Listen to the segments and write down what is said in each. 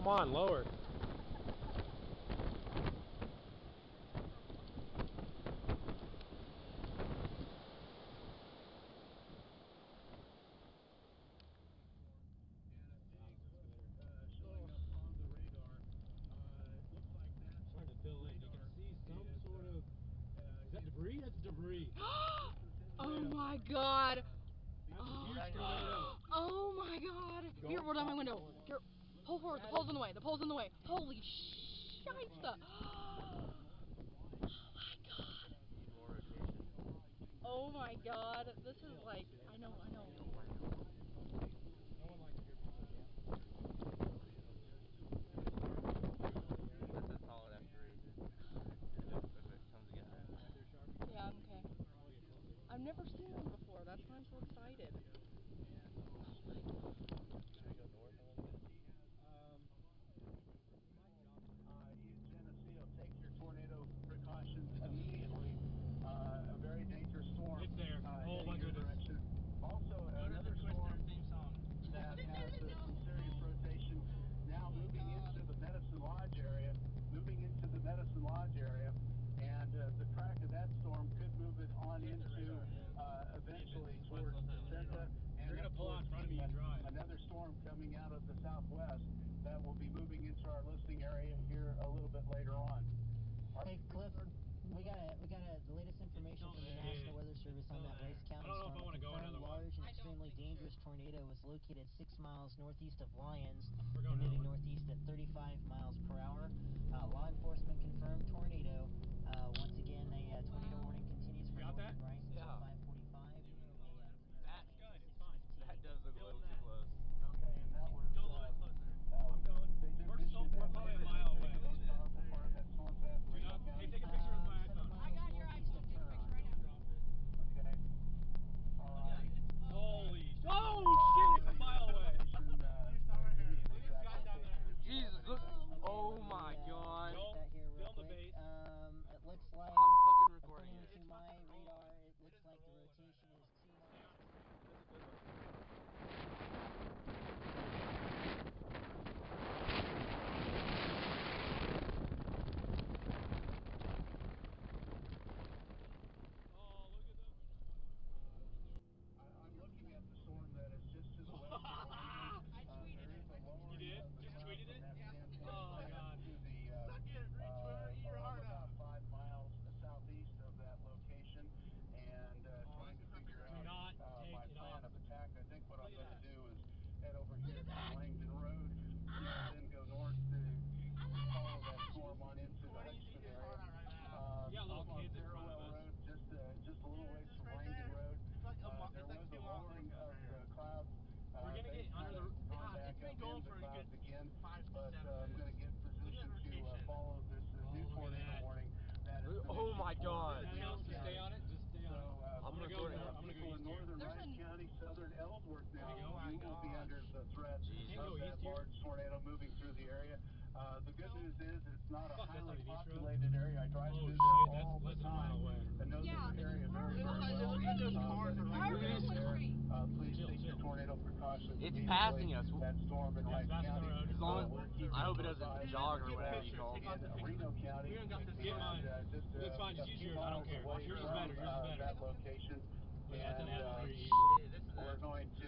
on, lower. Starting to fill in. You can see some sort of. Is that debris? That's debris. Oh my god! Oh my god! Here, roll down my window. Here, pull forward. The pole's in the way. The pole's in the way. Holy shite stuff! Oh my god! This is like, I know. No one likes to hear people yell. That's a solid F3. If it comes together. Yeah, I'm okay. I've never seen one before. That's why I'm so excited. Oh my god. Should we go north a little bit? Geneseo, take your tornado precautions immediately. A very dangerous storm. It's there. Oh my goodness. Direction. Also, another storm that has some serious rotation now moving into the Medicine Lodge area. And the track of that storm could move it on into eventually towards Vicenta. You're going to pull out in front of me and drive. Another storm coming out of the southwest that will be moving into our listening area here a little bit later on. Hey Cliff, we got the latest information from the National Weather Service on that Rice County storm. A confirmed large and extremely dangerous tornado was located 6 miles northeast of Lyons and moving northeast at 35 miles per hour. Law enforcement confirmed tornado. Once again, a tornado warning continues for northern Rice until 5:45. That's good. It's fine. That does look a little too close. Okay, and that was Go a little bit closer. I'm going. We're probably a mile away. Hey, take a picture of my iPhone. I got your iPhone. Take a picture right now. Drop it. Okay. Holy. Oh shit! It's a mile away. Jesus, look. Oh my god. Film the base. It looks like, I'm fucking recording according it. to my radar, it looks like the rotation is 2 miles. I'm looking at the storm that is just to the west of Lyons. I tweeted it. You did? Just tweeted it? Yeah. Oh god. To the about 5 miles southeast of that location, and trying to figure out my plan of attack. I think what I'm going to do is head over here to Langdon Road, and then go north to follow that storm on into the Hudson area. You got little kids in front of us. Road, just a little ways from Langdon Road. There was a lowering of the clouds. We're gonna get under the. It's been going for a good again, but I'm going to get positioned to follow this new tornado warning. Oh my god. Just stay on it. Just stay on it. I'm gonna go. I'm gonna go east here. Northern Rice County, southern Ellsworth now. You will be under the threat of that large tornado moving through the area. The good news is it's not a highly populated area. I drive through there all the time. I know this area very, very well. Please take your tornado precautions. It's passing us. That storm in Rice County. As long as, I hope it doesn't jog or whatever you call it. Reno County. Get mine. It's fine. Just use yours. I don't care. Yours is better. Yours is better. That location. That's an F3. We're going to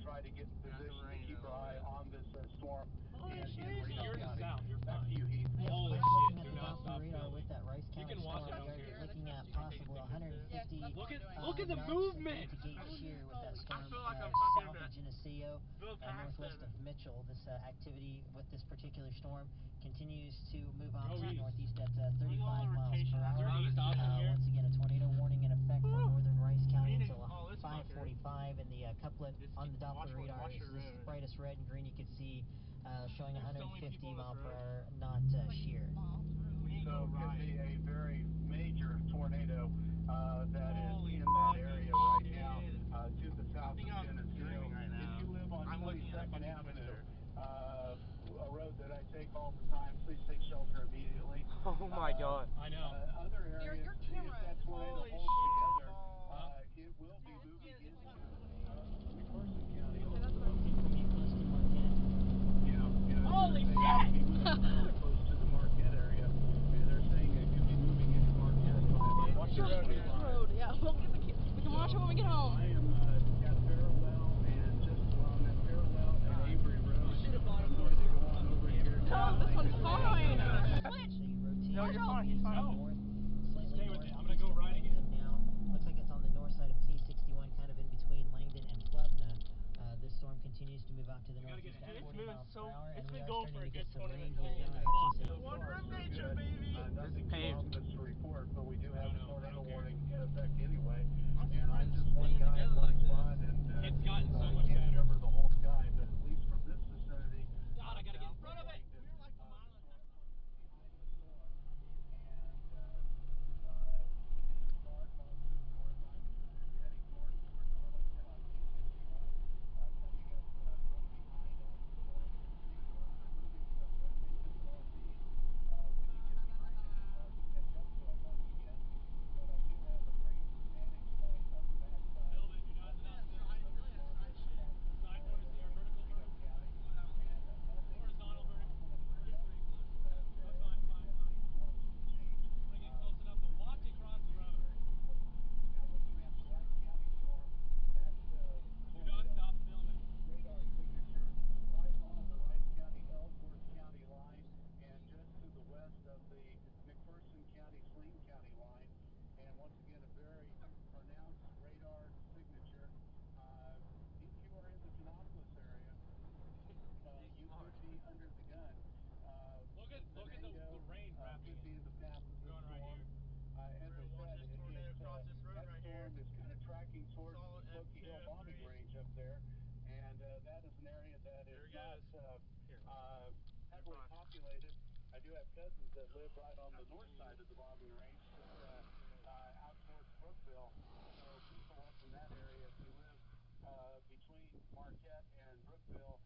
try to get in position to keep our eye on this storm. You're in the south. You're fine. Holy shit, looking at the top radar with that Rice County storm, we are looking at possible 150 Look at the movement! To gauge shear with that storm south of Geneseo, northwest of Mitchell. This activity with this particular storm continues to move on to the northeast at 35 miles per hour. Once again, a tornado warning in effect for northern Rice County until 5:45, and the couplet on the Doppler radar is this brightest red and green you can see, showing 150 mile per hour, not shear. So it could be a very major tornado that is in that area right now to the south of Geneseo. If you live on 22nd Avenue, a road that I take all the time, please take shelter immediately. Oh my god. I know. Other areas, your if camera that tornado holds together, it will be moving into Carson County. Keep close to Montana. Oh! Holy shit! Close to the Marquette area, and they're saying it could be moving into Marquette by Watch the road. Yeah, we'll get the kids. We can watch it when we get home. I am at Parallel and just on that Parallel at Avery Road. I'm going to go on over here. Tom, this one's fine. No, you're fine. He's fine. Stay with me. I'm gonna go right again. Now, looks like it's on the north side of K61, kind of in between Langdon and Plevna. This storm continues to move out to the northeast at 40 miles per hour, and we are starting to get some rain here in Hutchinson. Wonder of nature, baby. Nothing too paved. ominous to report, but we do have a tornado warning in effect anyway. I'm And I'm surprised just it's one staying guy in together one like this. spot, and It's gotten so I much can't better. cover the whole sky, but at least from this vicinity. God, I gotta get in front of it. You're like a mile and a half. Look at the rain wrapping it. Going right here. Across this road right here. Storm is kind of tracking towards Solid the Smoky Hill F3. bombing range up there, and that is an area that is not heavily populated. I do have cousins that live right on the north side of the bombing range, just out towards Brookville. So people up in that area, if you live between Marquette and Brookville,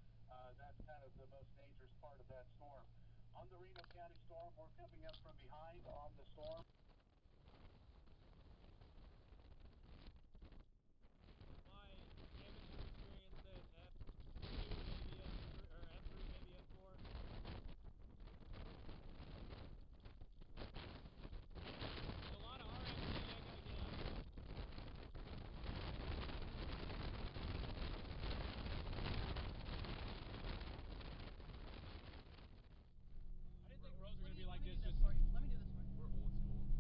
that's kind of the most dangerous part of that storm. On the Reno County storm, we're coming up from behind on the storm. My amateur experience says F2, maybe F3, or F3, maybe F4. A lot of our activity I gotta get out. I didn't think roads were gonna be like this. Just Let me do this one. We're old school.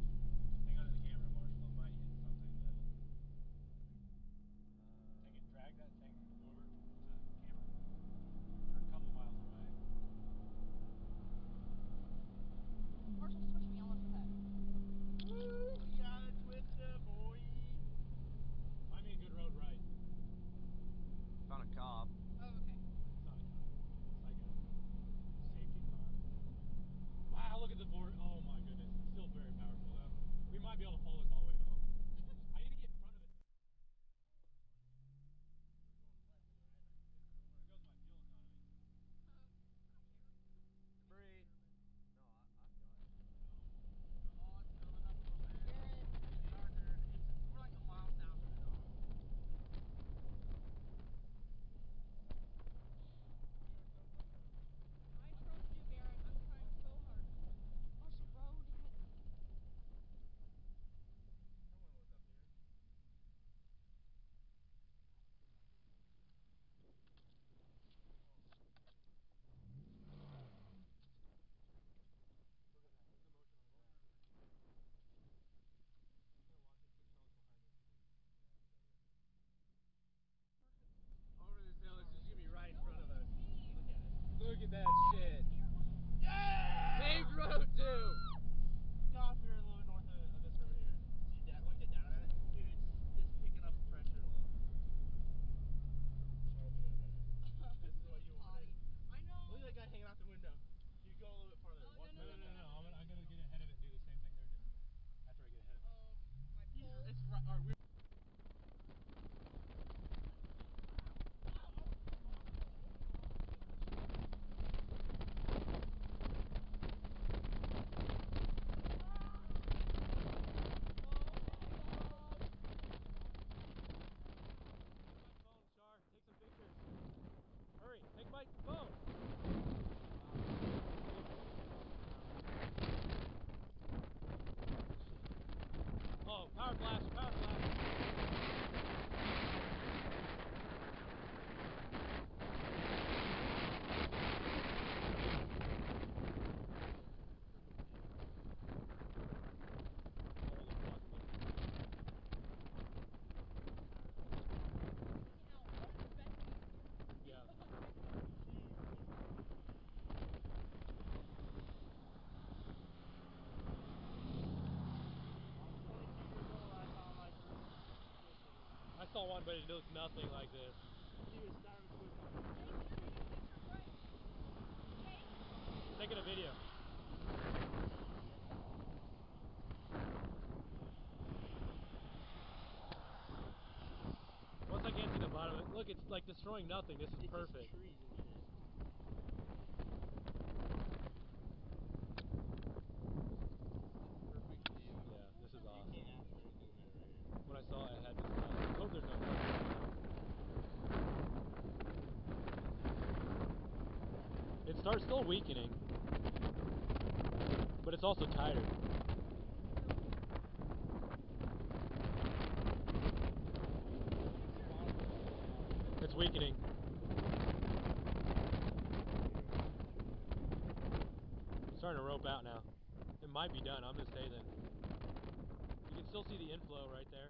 saw one, but it looked nothing like this. Taking a video. Once I get to the bottom of it, look, it's like destroying nothing. This is perfect. Trees and shit. Perfect view. Yeah, this is awesome. You can't ask for anything better right here. When I saw it, I had this thought. I hope there's no problem. It starts still weakening, but it's also tighter. It's weakening. It's starting to rope out now. It might be done. I'm going to stay then. You can still see the inflow right there.